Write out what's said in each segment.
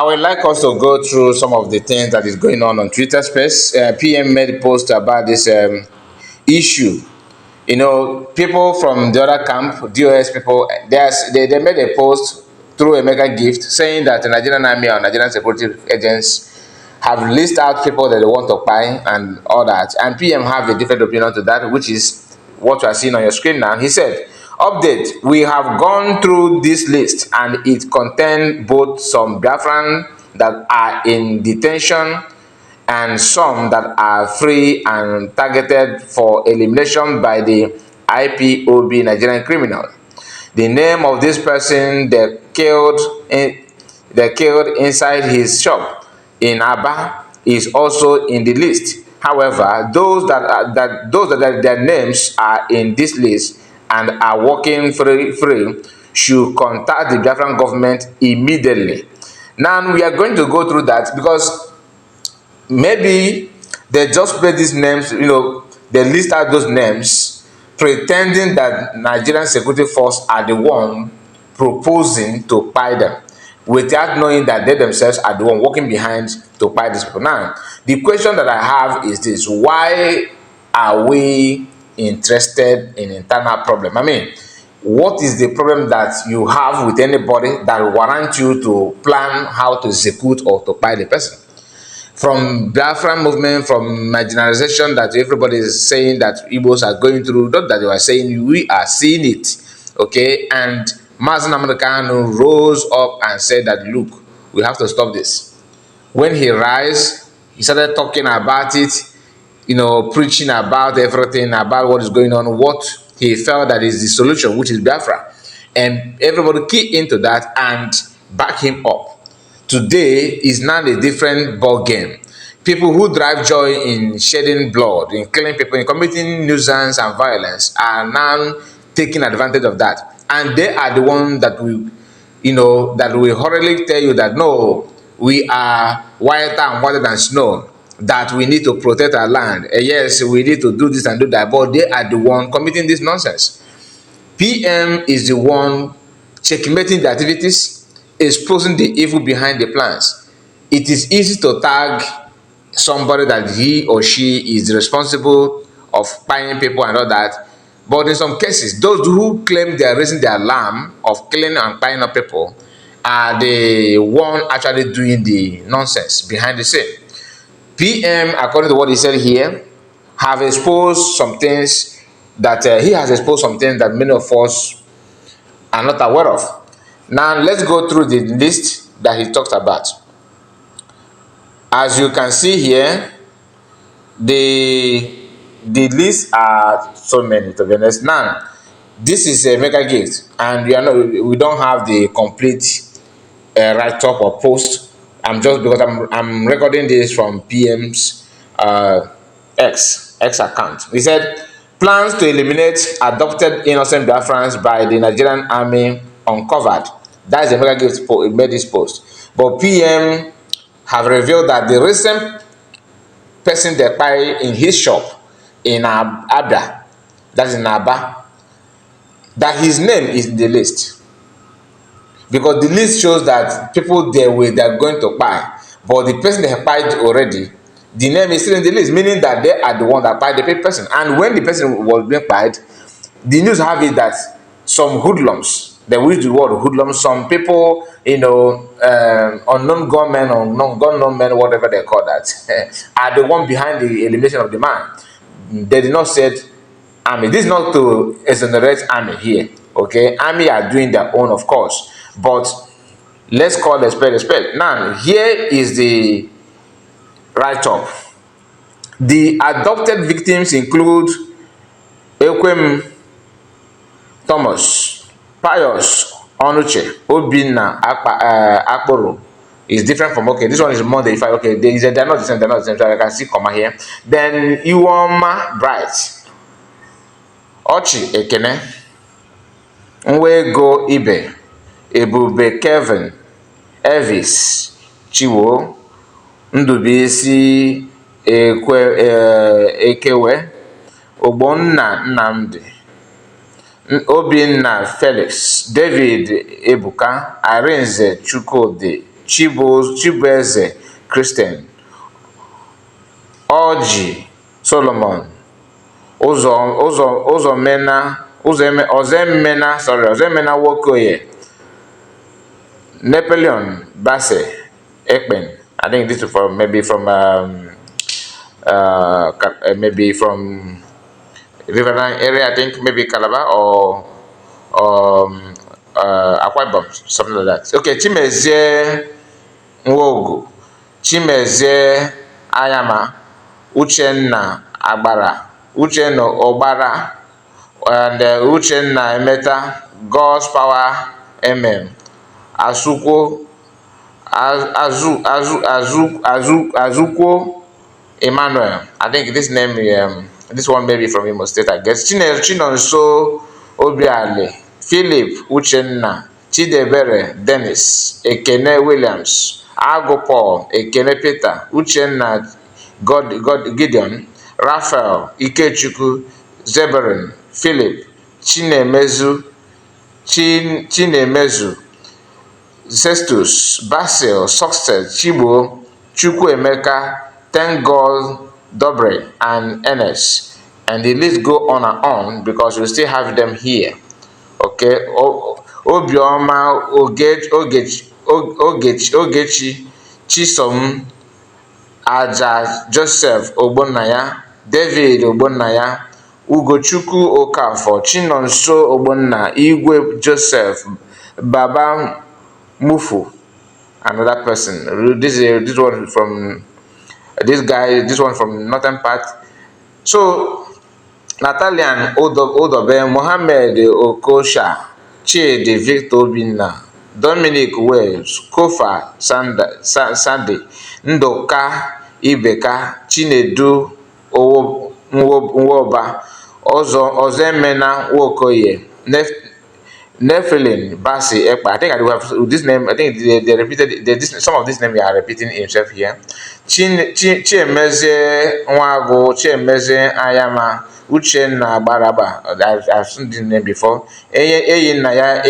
I would like us to go through some of the things that is going on Twitter Space. PM made a post about this issue. You know, people from the other camp, DOS people, they made a post through a mega gift saying that the Nigerian Army or Nigerian security agents have listed out people that they want to buy and all that. And PM have a different opinion to that, which is what you are seeing on your screen now. He said, update, we have gone through this list and it contains both some Biafran that are in detention and some that are free and targeted for elimination by the IPOB Nigerian criminal. The name of this person they killed inside his shop in Aba is also in the list. However, those that their names are in this list and are working free should contact the Biafran government immediately. Now we are going to go through that because maybe they just play these names, you know, they list out those names pretending that Nigerian security force are the one proposing to buy them without knowing that they themselves are the one working behind to buy these people. Now, the question that I have is this: why are we interested in internal problem? I mean, what is the problem that you have with anybody that warrant you to plan how to execute or to buy the person? From Biafra movement, from marginalization that everybody is saying that Igbos are going through, not that they are saying, we are seeing it, okay? And Mazen Americano rose up and said that, look, we have to stop this. When he rise, he started talking about it, you know, preaching about everything, about what is going on, what he felt that is the solution, which is Biafra. And everybody key into that and back him up. Today is now a different ball game. People who drive joy in shedding blood, in killing people, in committing nuisance and violence are now taking advantage of that. And they are the ones that will, you know, that will hurriedly tell you that no, we are whiter and whiter than snow, that we need to protect our land. Yes, we need to do this and do that, but they are the one committing this nonsense. PM is the one checkmating the activities, exposing the evil behind the plans. It is easy to tag somebody that he or she is responsible of buying people and all that, but in some cases, those who claim they are raising the alarm of killing and buying up people are the one actually doing the nonsense behind the scene. PM, according to what he said here, have exposed some things that he has exposed some things that many of us are not aware of. Now, let's go through the list that he talked about. As you can see here, the lists are so many, to be honest. Now, this is a mega gift, and we don't have the complete write-up or post. I'm just because I'm recording this from PM's X account. He said, plans to eliminate adopted innocent Biafrans by the Nigerian Army uncovered. That is a mega gift. He made this post, but PM have revealed that the recent person they buy in his shop in Abda, that's in Aba, that his name is in the list, because the list shows that people they are going to buy, but the person they have bought already, the name is still in the list, meaning that they are the one that buy the paid person. And when the person was being paid, the news have it that some hoodlums, they use the word hoodlums, some people, you know, unknown gunmen or non-gunmen men, whatever they call that, are the one behind the elimination of the man. They did not say army. This is not to exonerate army here, okay? Army are doing their own, of course, but let's call a spade a spade. Now, here is the write-up. The adopted victims include Ekpa Thomas, Pius Onuche, Obinna Akporo. Is different from, okay, this one is more than 5. Okay, they're not the same, so I can see comma here. Then Iwoma Bright, Ochi Ekene, Nwego Ibe, Ebube Kevin, Evis Chiwo, Ndubisi Ekewe, Ogbonna Nnamdi, Obinna Felix, David Ebuka, Arinze Chukwudi, Chibueze Christian, Orji Solomon, Ozemena Wokoye, Napoleon Basse Ekpen. I think this is from maybe from Riverine area. I think maybe Calabar or Akwa Ibom, something like that. Okay, Chimezie Nwogu, Chimezie Ayama, Uchenna Agbara, Uchenna Obara, and Uchenna Emeta, God's Power Asuko Azuko Emmanuel. I think this name, this one maybe from Imo State, I guess. Chinonso Obiale, Philip Uchenna, Chidebere Dennis, Ekene Williams, Ago Paul, Ekene Peter, Uchenna Gideon, Raphael, Ikechukwu, Zeberin, Philip, Chinemezu, Zestus, Basil, Success, Chibo, Chukwuemeka, Thank God, Dobre, and Enes. And the list go on and on because we still have them here. Okay, Obioma, Ogechi, Chisom, Aja Joseph Ogbonnaya, David Ogbonnaya, Ugochukwu Okafor, Chinonso Ogbonna, Igwe Joseph, Baba Mufu, another person. This one from this one from northern part. So Natalian Odobe, Mohammed Okosha, Chidi Victor Obinna, Dominic Wells, Kofa Sande, Ndoka Ibeka, Chinedu Nwoba, Ozemena Wokoye, Nephilim Basi Ekpa. I think I do have this name. I think they repeated some of this name. Are repeating himself here. Chiemeze Nwago, Chiemeze Ayama, Uchenna Baraba. I've seen this name before. Eyinaya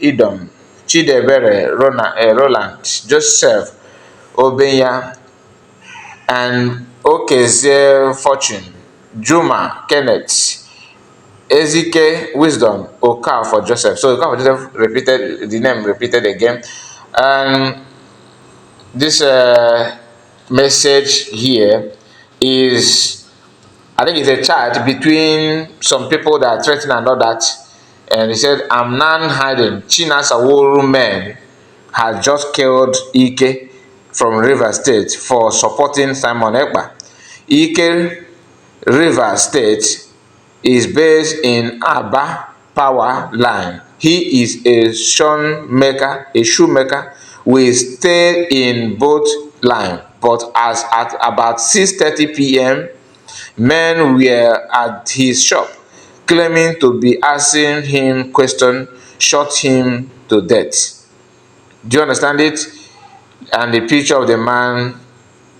Idom, Chidebere Roland, Joseph Obenya, and Okeze Fortune, Juma Kenneth, Ezike Wisdom, Oka for Joseph. So Oka for Joseph repeated the name again. And this message here is, I think it's a chat between some people that threaten and all that. And he said, I'm not hiding. China Saworu men had just killed Ike from River State for supporting Simon Ekpa. Ike, River State, is based in Aba Power Line. He is a shoemaker. We stay in both line, but as at about 6:30 p.m., men were at his shop claiming to be asking him questions, shot him to death. Do you understand it? And the picture of the man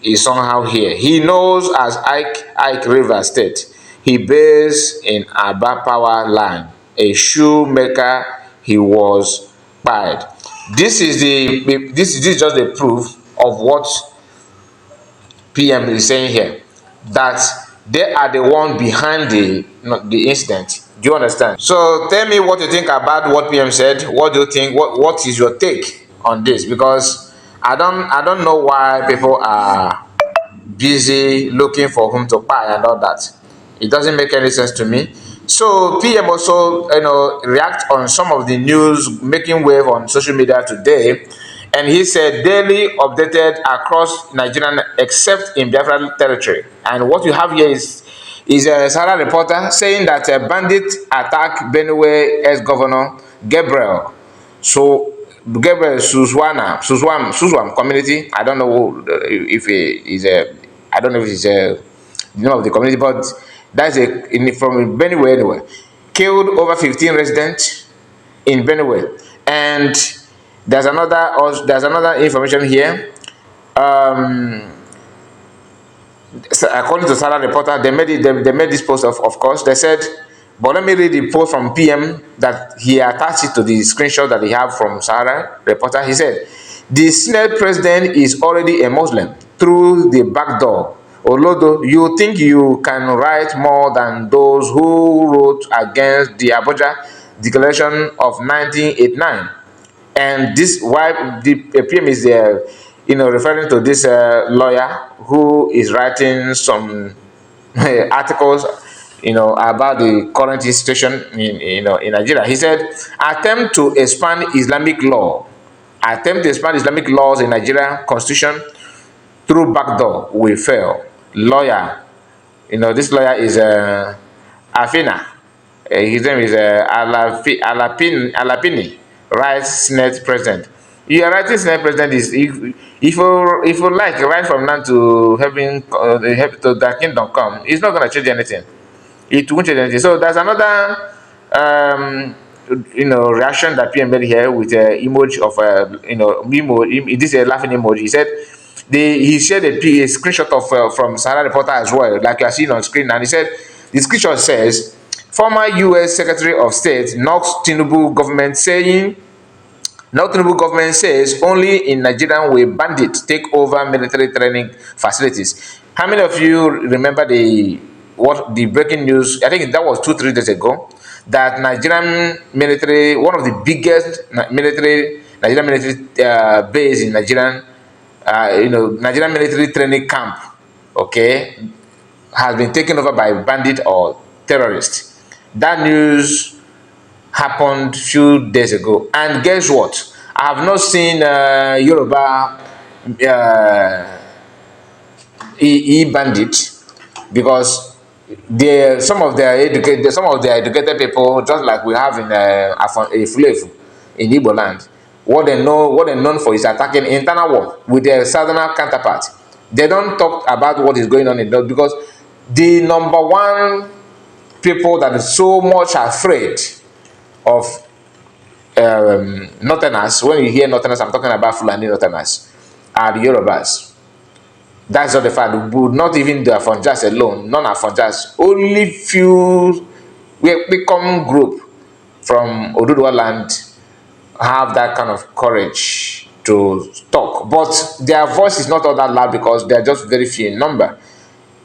is somehow here. He knows as Ike River State. He based in Aba Power Line. A shoemaker, he was fired. This is just the proof of what PM is saying here, that they are the one behind the incident. Do you understand? So tell me what you think about what PM said. What do you think? What is your take on this? Because I don't know why people are busy looking for whom to buy and all that. It doesn't make any sense to me. So PM also, react on some of the news making wave on social media today, and he said daily updated across Nigeria except in Biafra territory. And what you have here is a Sahara reporter saying that a bandit attacked Benue ex-governor Gabriel. So Gabriel Suswam community. I don't know if it is a, I don't know if it's a the name of the community, but that's from Benue anyway. Killed over 15 residents in Benue, and there's another information here. So according to Sahara reporter, they made this post of course. They said, but let me read the post from PM that he attached it to the screenshot that he have from Sahara reporter. He said, The Senate president is already a Muslim through the back door. Although you think you can write more than those who wrote against the Abuja Declaration of 1989. And this why the PM is referring to this lawyer who is writing some articles about the current situation in Nigeria. He said, attempt to expand Islamic law, attempt to expand Islamic laws in Nigeria constitution through backdoor will fail. Lawyer, this lawyer is Afina. His name is Alapini, right? Senate president. You are writing Senate president is if you like right from now to heaven, help to the kingdom come, it's not going to change anything. It won't change anything. So there's another reaction that PM made here with an emoji of this is a laughing emoji. He said he shared a screenshot of from Sahara Reporter as well, like you are seeing on screen, and he said the screenshot says former U.S. Secretary of State knocks Tinubu government saying. Now Tinubu government says only in Nigeria will bandits take over military training facilities. How many of you remember the breaking news? I think that was 2-3 days ago. That Nigerian military, one of the biggest Nigerian military base in Nigerian, Nigerian military training camp, okay, has been taken over by bandit or terrorists. That news happened few days ago, and guess what? I have not seen Yoruba bandit, because some of their educated people, just like we have in Ifulefu in Igbo land, what they're known for is attacking internal war with their southern counterpart. They don't talk about what is going on in those, because the number one people that is so much afraid of Northerners, when you hear Northerners, I'm talking about Fulani Northerners, are the Yorubas. That's not the fact. Not even the Afonjas alone, non-Afonjas, only few we common group from Oduduwa land have that kind of courage to talk, but their voice is not all that loud because they are just very few in number.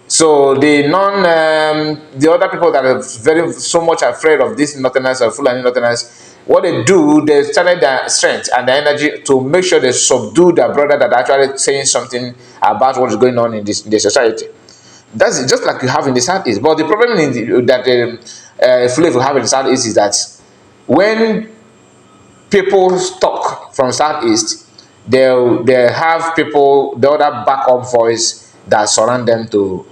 So the other people that are so much afraid of these Northerners or Fulani Northerners, what they do, they channel their strength and their energy to make sure they subdue their brother that are actually saying something about what is going on in the society. That's just like you have in the Southeast. But the problem that Fulani have in the Southeast is that when people talk from Southeast, they have people, the other backup voice that surround them to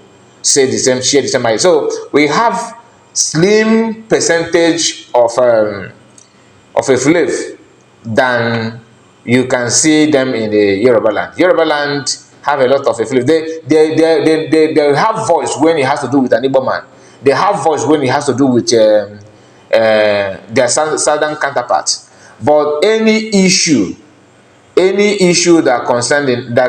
say the same, share the same idea. So we have slim percentage of a slave than you can see them in the Yoruba land. Yoruba land have a lot of a slave. They have voice when it has to do with an Igbo man. They have voice when it has to do with their southern counterparts. But any issue that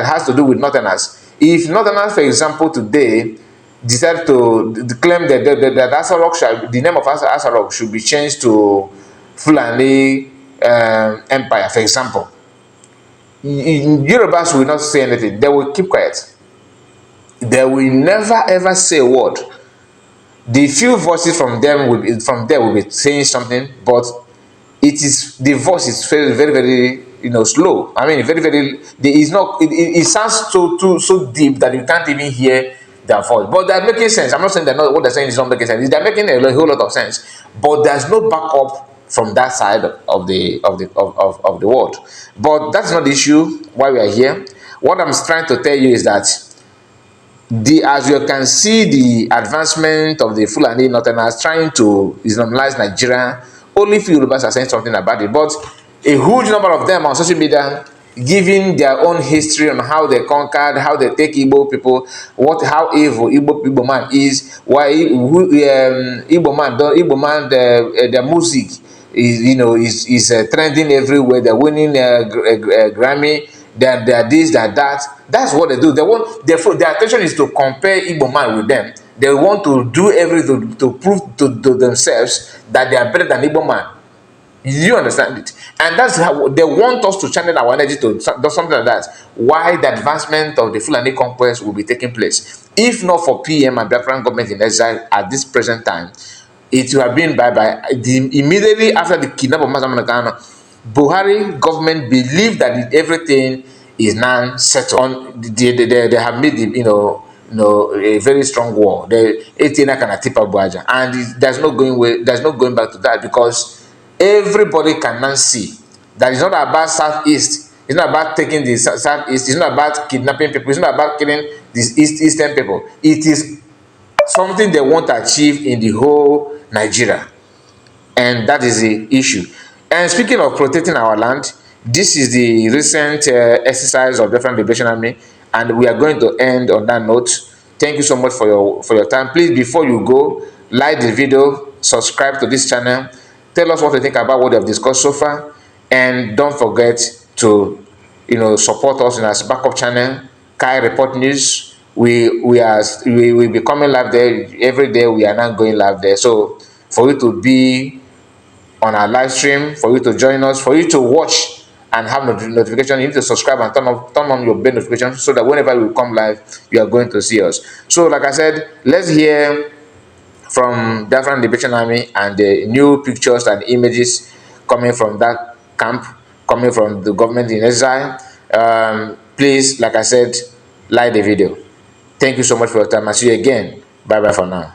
has to do with Northerners, if Northerners, for example, today decide to claim that the name of Asarok should be changed to Fulani Empire, for example, Yorubas will not say anything. They will keep quiet. They will never ever say a word. The few voices from there will be saying something, but the voice is very, very, very slow. I mean, very, very. It sounds so deep that you can't even hear their voice. But they're making sense. I'm not saying that what they're saying is not making sense. They're making a whole lot of sense. But there's no backup from that side of the world. But that's not the issue why we are here. What I'm trying to tell you is that as you can see, the advancement of the Fulani Northerners trying to Islamize Nigeria, only few Yorubas are saying something about it. But a huge number of them on social media giving their own history on how they conquered, how they take Igbo people, how evil Igbo man is, why Igbo man their music is trending everywhere. They're winning a Grammy. They're this, that. That's what they do. Their attention is to compare Igbo man with them. They want to do everything to prove to themselves that they are better than Igbo man. You understand it? And that's how they want us to channel our energy to do something like that. Why the advancement of the Fulani conquest will be taking place. If not for PM and Biafran government in exile at this present time, it would have been bye-bye. Immediately after the kidnapping of Mazamana, Buhari government believed that everything is now set on. They have made the, a very strong war. They 18 kind tipa buaja, and there's no going way. There's no going back to that, because everybody can now see that it's not about southeast. It's not about taking the southeast. It's not about kidnapping people. It's not about killing these eastern people. It is something they want to achieve in the whole Nigeria, and that is the issue. And speaking of protecting our land, this is the recent exercise of different liberation army, and we are going to end on that note. Thank you so much for your time. Please, before you go, like the video, subscribe to this channel, tell us what you think about what we have discussed so far, and don't forget to support us in our backup channel, Kai Report News. We be coming live there every day. We are not going live there, so for you to be on our live stream, for you to join us, for you to watch and have notification, you need to subscribe and turn on your bell notification, so that whenever we come live, you are going to see us. So like I said, let's hear from Biafran Liberation Army and the new pictures and images coming from that camp, coming from the government in exile. Please, like I said, like the video. Thank you so much for your time. I'll see you again. Bye bye for now.